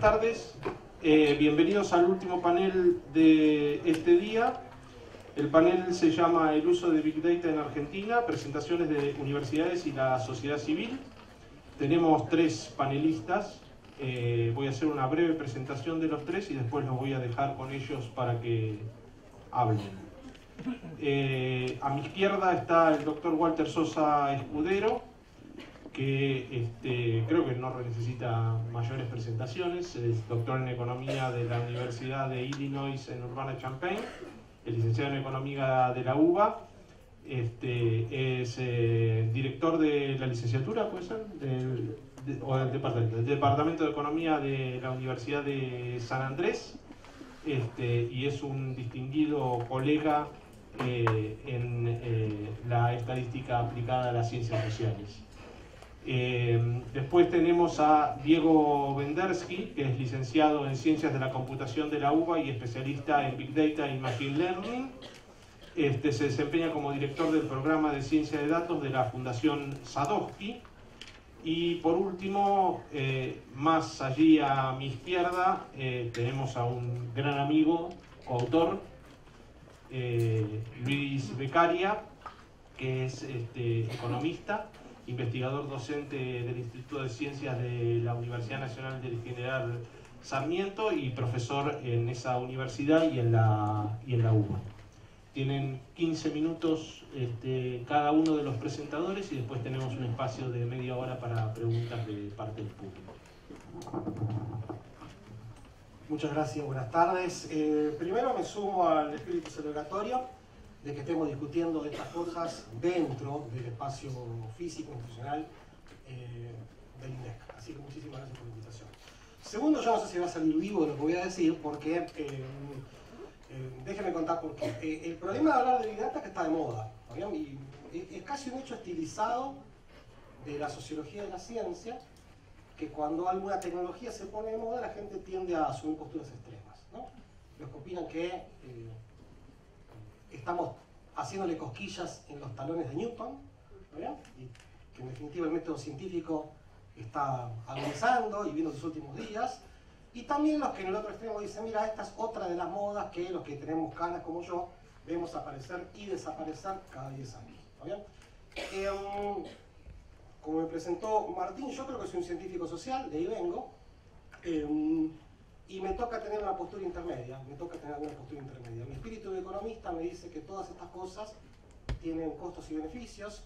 tardes, bienvenidos al último panel de este día. El panel se llama El uso de Big Data en Argentina, presentaciones de universidades y la sociedad civil. Tenemos tres panelistas, voy a hacer una breve presentación de los tres y después los voy a dejar con ellos para que hablen. A mi izquierda está el doctor Walter Sosa Escudero, que creo que no necesita mayores presentaciones. Es doctor en Economía de la Universidad de Illinois en Urbana-Champaign, es licenciado en Economía de la UBA, es director de la licenciatura, ¿puede ser? O del Departamento de Economía de la Universidad de San Andrés, y es un distinguido colega en la estadística aplicada a las ciencias sociales. Después tenemos a Diego Bendersky, que es licenciado en Ciencias de la Computación de la UBA y especialista en Big Data y Machine Learning. Se desempeña como director del programa de Ciencia de Datos de la Fundación Sadowski. Y por último, más allí a mi izquierda, tenemos a un gran amigo, coautor, Luis Beccaria, que es economista, investigador docente del Instituto de Ciencias de la Universidad Nacional del General Sarmiento y profesor en esa universidad y en la UBA. Tienen 15 minutos cada uno de los presentadores y después tenemos un espacio de media hora para preguntas de parte del público. Muchas gracias, buenas tardes. Primero me sumo al espíritu celebratorio de que estemos discutiendo estas cosas dentro del espacio físico institucional del INDEC. Así que muchísimas gracias por la invitación. Segundo, yo no sé si va a salir vivo de lo que voy a decir, porque déjenme contar por qué. El problema de hablar de Big Data es que está de moda, ¿no? Y es casi un hecho estilizado de la sociología de la ciencia, que cuando alguna tecnología se pone de moda, la gente tiende a asumir posturas extremas, ¿no? Los que opinan que estamos haciéndole cosquillas en los talones de Newton, ¿no? Y que en definitiva el método científico está avanzando y viendo sus últimos días. Y también los que en el otro extremo dicen, mira, esta es otra de las modas que los que tenemos canas como yo vemos aparecer y desaparecer cada 10 años. ¿Está bien? Como me presentó Martín, yo creo que soy un científico social, de ahí vengo, y me toca tener una postura intermedia, Mi espíritu de economista me dice que todas estas cosas tienen costos y beneficios.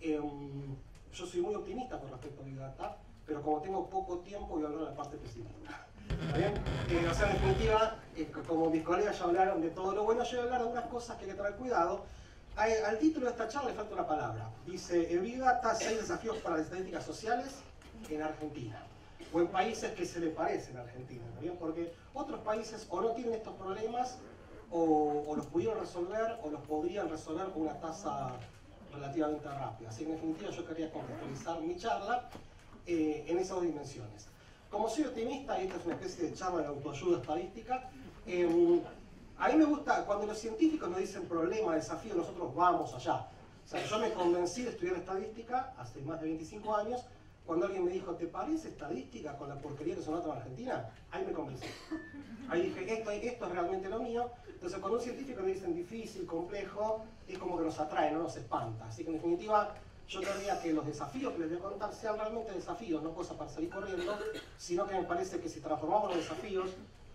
Yo soy muy optimista con respecto a Big Data, pero como tengo poco tiempo voy a hablar de la parte pesimista. ¿Está bien? O sea, en definitiva, como mis colegas ya hablaron de todo lo bueno, yo voy a hablar de algunas cosas que hay que tener cuidado. Al título de esta charla le falta una palabra. Dice, Big Data, 6 desafíos para las estadísticas sociales en Argentina. O en países que se le parecen a Argentina, ¿no? ¿Bien? Porque otros países o no tienen estos problemas, o los pudieron resolver, o los podrían resolver con una tasa relativamente rápida. Así que en definitiva yo quería contextualizar mi charla en esas dos dimensiones. Como soy optimista, y esta es una especie de charla de autoayuda estadística, a mí me gusta, cuando los científicos nos dicen problema, desafío, nosotros vamos allá. O sea, yo me convencí de estudiar estadística hace más de 25 años, cuando alguien me dijo, ¿te parece estadística con la porquería que son otras en Argentina? Ahí me convencí. Ahí dije, esto es realmente lo mío. Entonces, cuando un científico me dicen difícil, complejo, es como que nos atrae, no nos espanta. Así que, en definitiva, yo querría que los desafíos que les voy a contar sean realmente desafíos, no cosas para salir corriendo, sino que me parece que si transformamos los desafíos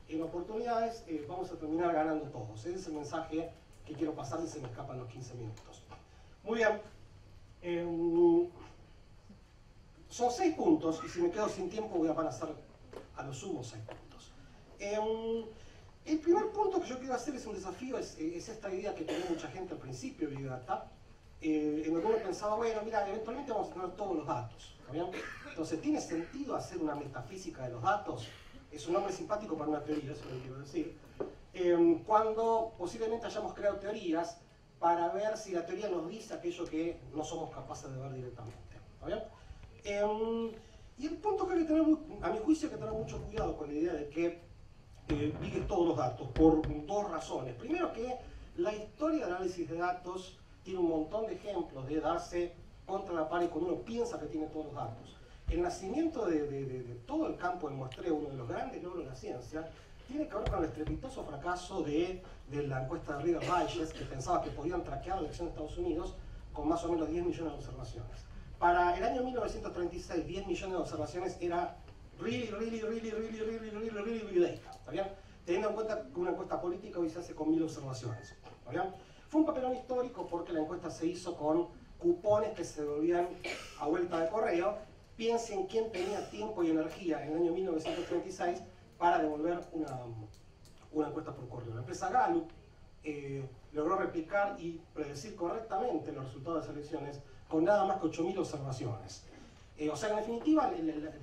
en oportunidades, vamos a terminar ganando todos. Ese es el mensaje que quiero pasar y se me escapan los 15 minutos. Muy bien. Son 6 puntos, y si me quedo sin tiempo voy a pasar a lo sumo 6 puntos. El primer punto que yo quiero hacer es un desafío, es esta idea que tenía mucha gente al principio de Big Data, en donde uno pensaba, bueno, mira, eventualmente vamos a tener todos los datos, ¿está bien? Entonces, ¿tiene sentido hacer una metafísica de los datos? Es un nombre simpático para una teoría, eso es lo que quiero decir. Cuando posiblemente hayamos creado teorías para ver si la teoría nos dice aquello que no somos capaces de ver directamente, ¿está bien? Y el punto que hay que tener, a mi juicio, hay que tener mucho cuidado con la idea de que Big todos los datos, por dos razones. Primero, que la historia del análisis de datos tiene un montón de ejemplos de darse contra la pared cuando uno piensa que tiene todos los datos. el nacimiento de todo el campo del muestreo, uno de los grandes logros de la ciencia, tiene que ver con el estrepitoso fracaso de la encuesta de River Valles, que pensaba que podían traquear la elección de Estados Unidos con más o menos 10 millones de observaciones. Para el año 1936, 10 millones de observaciones era really big data, ¿está bien? Teniendo en cuenta que una encuesta política hoy se hace con 1000 observaciones, ¿está bien? Fue un papelón histórico porque la encuesta se hizo con cupones que se devolvían a vuelta de correo. Piensen quién tenía tiempo y energía en el año 1936 para devolver una encuesta por correo. La empresa Gallup logró replicar y predecir correctamente los resultados de las elecciones con nada más que 8000 observaciones. O sea, en definitiva,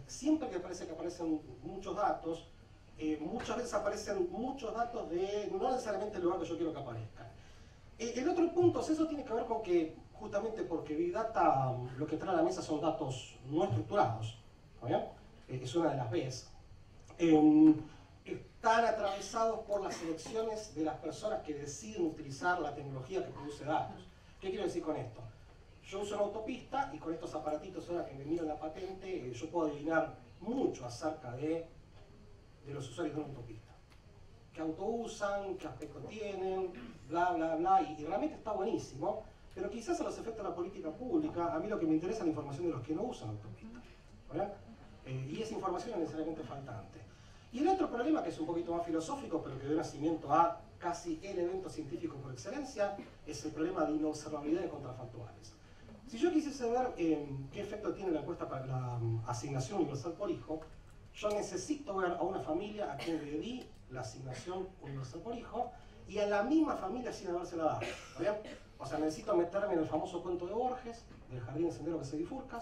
siempre que aparecen muchos datos, muchas veces aparecen muchos datos de no necesariamente el lugar que yo quiero que aparezcan. El otro punto, eso tiene que ver con que, justamente porque Big Data lo que trae a la mesa son datos no estructurados, ¿no bien? Es una de las Bs. Están atravesados por las elecciones de las personas que deciden utilizar la tecnología que produce datos. ¿Qué quiero decir con esto? Yo uso una autopista y con estos aparatitos ahora que me miran la patente, yo puedo adivinar mucho acerca de los usuarios de una autopista. Qué auto usan, qué aspecto tienen, bla, bla, bla, y realmente está buenísimo, pero quizás a los efectos de la política pública, a mí lo que me interesa es la información de los que no usan autopista, ¿verdad? Y esa información es necesariamente faltante. Y el otro problema, que es un poquito más filosófico, pero que dio nacimiento a casi el evento científico por excelencia, es el problema de inobservabilidad de contrafactuales. Si yo quisiese ver qué efecto tiene la encuesta para la asignación universal por hijo, yo necesito ver a una familia a quien le di la asignación universal por hijo y a la misma familia sin habérsela dado, ¿está bien? O sea, necesito meterme en el famoso cuento de Borges, del jardín de sendero que se bifurca,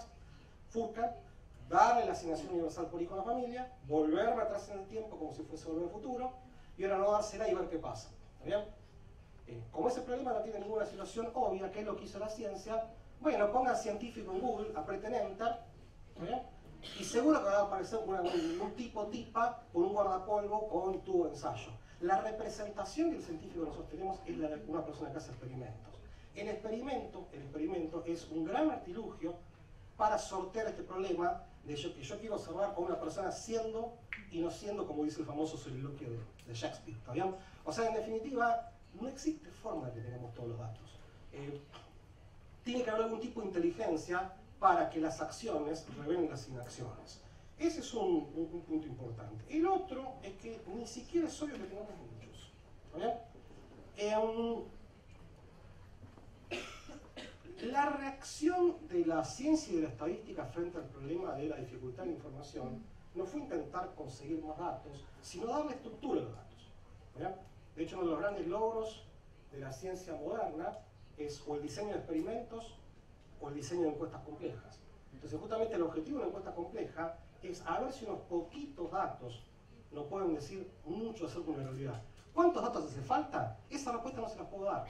darle la asignación universal por hijo a la familia, volverme atrás en el tiempo como si fuese volver al futuro, y ahora no dársela y ver qué pasa, ¿está bien? Como ese problema no tiene ninguna situación obvia, que es lo que hizo la ciencia, bueno, pongan científico en Google, aprieten Enter, ¿está bien? Y seguro que va a aparecer un tipo tipa con un guardapolvo con tubo de ensayo. La representación del científico que nosotros tenemos es la de una persona que hace experimentos. El experimento es un gran artilugio para sortear este problema de que yo quiero observar a una persona siendo y no siendo, como dice el famoso soliloquio de Shakespeare, ¿está bien? O sea, en definitiva, no existe forma de que tengamos todos los datos. Tiene que haber algún tipo de inteligencia para que las acciones revelen las inacciones. Ese es un punto importante. El otro es que ni siquiera es obvio que tengamos muchos. La reacción de la ciencia y de la estadística frente al problema de la dificultad de la información no fue intentar conseguir más datos, sino darle estructura a los datos. De hecho, uno de los grandes logros de la ciencia moderna es o el diseño de experimentos o el diseño de encuestas complejas. Entonces, justamente el objetivo de una encuesta compleja es a ver si unos poquitos datos nos pueden decir mucho acerca de una realidad. ¿Cuántos datos hace falta? Esa respuesta no se la puedo dar.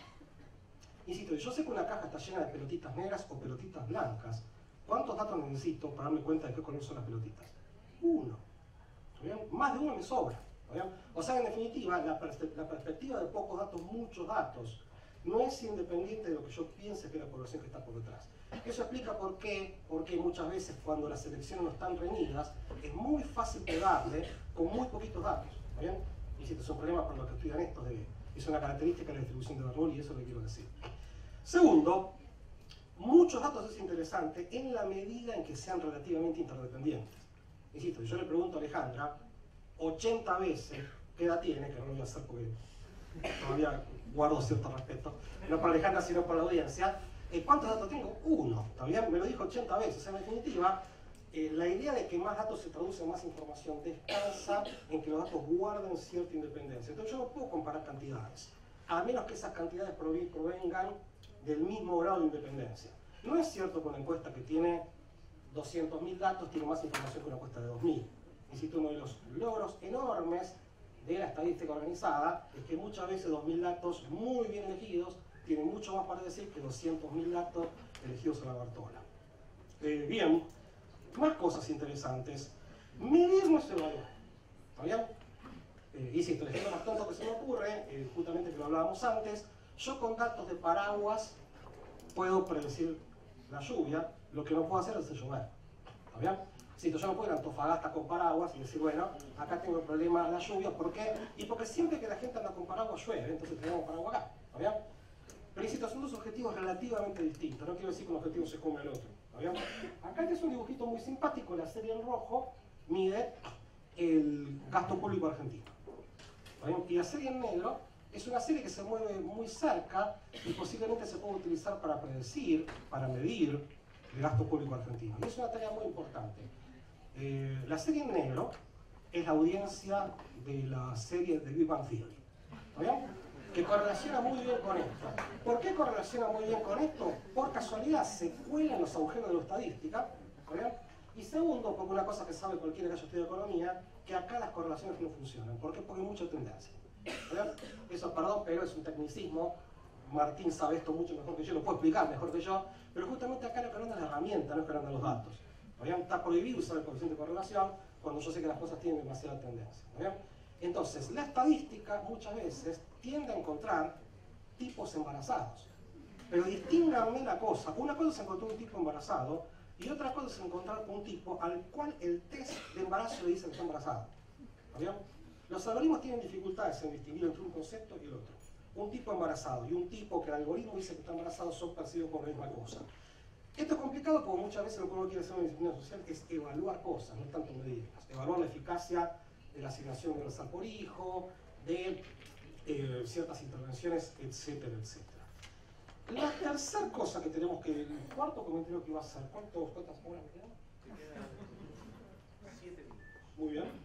Insisto, yo sé que una caja está llena de pelotitas negras o pelotitas blancas. ¿Cuántos datos necesito para darme cuenta de qué color son las pelotitas? Uno. ¿Bien? Más de uno me sobra. ¿Bien? O sea, en definitiva, la perspectiva de pocos datos, muchos datos, no es independiente de lo que yo piense que es la población que está por detrás. Eso explica por qué muchas veces cuando las elecciones no están reñidas, es muy fácil pegarle con muy poquitos datos. ¿Bien? Y si este es un problema para los que estudian esto, es una característica de la distribución de Bernoulli y eso es lo que quiero decir. Segundo, muchos datos es interesante en la medida en que sean relativamente interdependientes. Insisto, yo le pregunto a Alejandra 80 veces qué edad tiene, que no lo voy a hacer porque todavía guardo cierto respeto, no para Alejandra sino para la audiencia. ¿Cuántos datos tengo? Uno, ¿está bien? Me lo dijo 80 veces. En definitiva, la idea de que más datos se traduce en más información descansa en que los datos guarden cierta independencia. Entonces yo no puedo comparar cantidades, a menos que esas cantidades provengan del mismo grado de independencia. No es cierto que una encuesta que tiene 200.000 datos tiene más información que una encuesta de 2.000. Insisto, uno de los logros enormes de la estadística organizada es que muchas veces 2.000 datos muy bien elegidos tienen mucho más para decir que 200.000 datos elegidos a la Bartola. Bien, más cosas interesantes. Medir nuestro valor. ¿Está bien? Insisto, el ejemplo más tonto que se me ocurre, justamente que lo hablábamos antes, yo con datos de paraguas puedo predecir la lluvia, lo que no puedo hacer es llover. ¿Está bien? Sí, yo no puedo ir a Antofagasta con paraguas y decir, bueno, acá tengo el problema de la lluvia, ¿por qué? Y porque siempre que la gente anda con paraguas llueve, entonces tenemos paraguas acá, ¿está bien? Pero insisto, son dos objetivos relativamente distintos, no quiero decir que un objetivo se come al otro, ¿está bien? Acá este es un dibujito muy simpático, la serie en rojo mide el gasto público argentino, ¿está bien? Y la serie en negro es una serie que se mueve muy cerca y posiblemente se puede utilizar para predecir, para medir el gasto público argentino. Y es una tarea muy importante. La serie en negro es la audiencia de la serie de Big Bang Theory, ¿bien? Que correlaciona muy bien con esto. ¿Por qué correlaciona muy bien con esto? Por casualidad se cuelan los agujeros de la estadística, ¿bien? Y segundo, porque una cosa que sabe cualquiera que haya estudiado economía, que acá las correlaciones no funcionan. ¿Por qué? Porque hay mucha tendencia. ¿Bien? Eso, perdón, pero es un tecnicismo. Martín sabe esto mucho mejor que yo, lo puedo explicar mejor que yo, pero justamente acá lo que anda es la herramienta, no es que anda los datos. ¿Bien? Está prohibido usar el coeficiente de correlación cuando yo sé que las cosas tienen demasiada tendencia. ¿Bien? Entonces, la estadística muchas veces tiende a encontrar tipos embarazados. Pero distínganme la cosa. Una cosa es encontrar un tipo embarazado y otra cosa es encontrar un tipo al cual el test de embarazo le dice que está embarazado. ¿Bien? Los algoritmos tienen dificultades en distinguir entre un concepto y el otro. Un tipo embarazado y un tipo que el algoritmo dice que está embarazado son percibidos como la misma cosa. Esto es complicado porque muchas veces lo que uno quiere hacer en una disciplina social es evaluar cosas, no tanto medirlas. Evaluar la eficacia de la asignación universal por hijo, de ciertas intervenciones, etcétera, etcétera. La tercera cosa que tenemos que, el cuarto comentario que iba a hacer, ¿cuántas horas me quedan? 7 minutos. Muy bien.